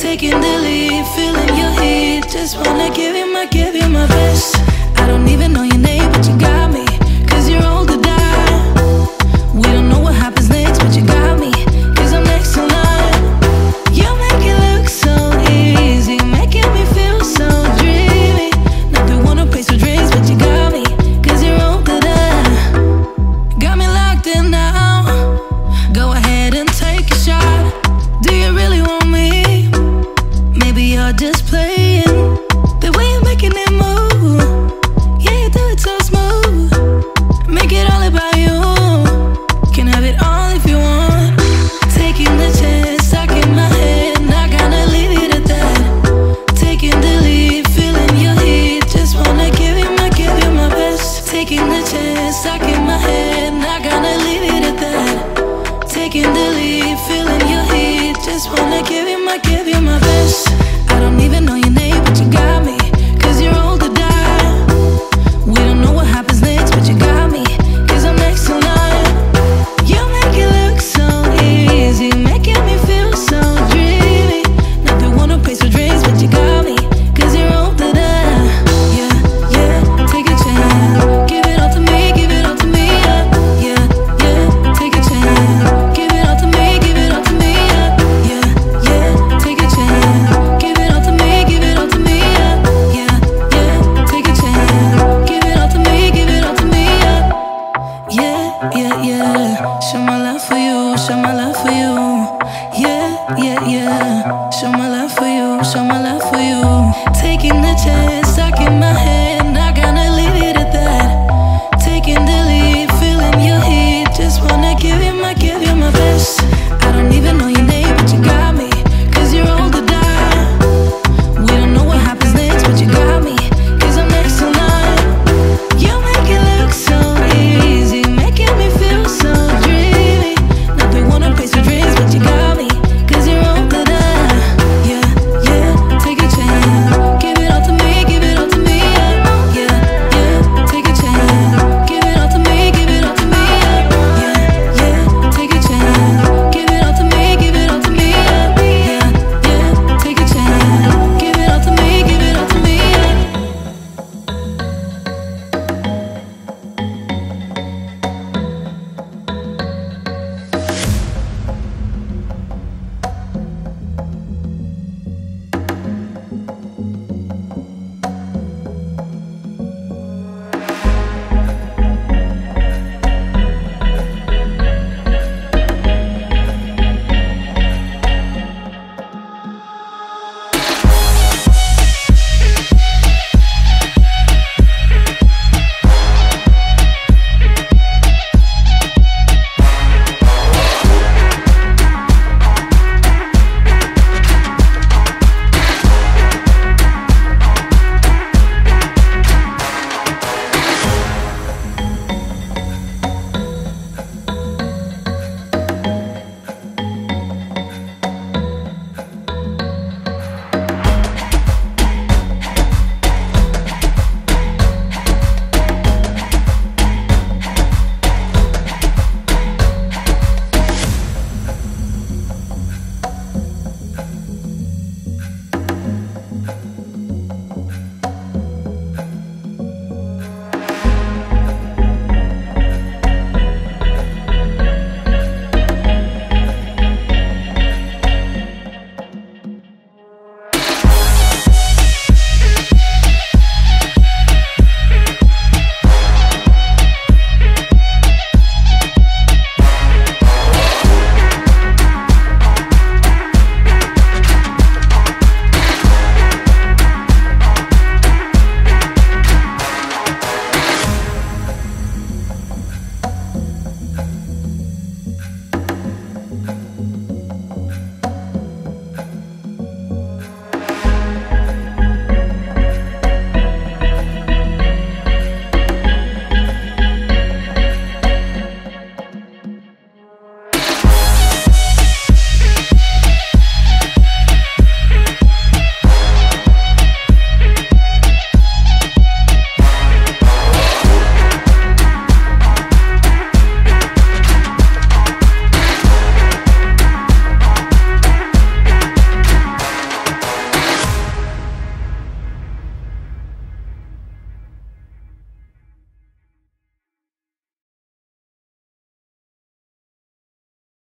taking the lead, feeling your heat. Just wanna give you my best. I don't even know your name, but you got me, 'cause you're old to die. We don't know what happens next, but you got me, 'cause I'm next in line. You make it look so easy, making me feel so dreamy. Not the one who pays for drinks, but you got me, 'cause you're old to die. Got me locked in now. Go ahead and take a shot. Do you really want me? Maybe you're just playing. The way you're making it move, yeah, you do it so smooth. Make it all about you. Can have it all if you want. Taking the chance, stuck in my head, not gonna leave it at that. Taking the lead, feeling your heat. Just wanna give you my best. Taking the chance, stuck in my head, not gonna leave it at that. Taking the lead, feeling your heat. Just wanna give you my best. I don't even know your name, but you got me, 'cause you're old to die. We don't know what happens next, but you got me, 'cause I'm next in line. You make it look so easy, making me feel so dreamy. Not the one who pays for drinks, but you got me, 'cause you're old to die. Yeah, yeah, take a chance. Give it all to me, give it all to me. Yeah, yeah, yeah, take a chance. Give it all to me, give it all to me. Yeah, yeah, take a chance. Give it all to me, give it all to me. Yeah, yeah, take a chance. Give it all to me, give it all to me. Yeah, yeah, yeah. Show my love for you, show my love for you. Yeah, yeah, yeah. Show my love for you, show my love for you. Taking the chance, stuck in my head.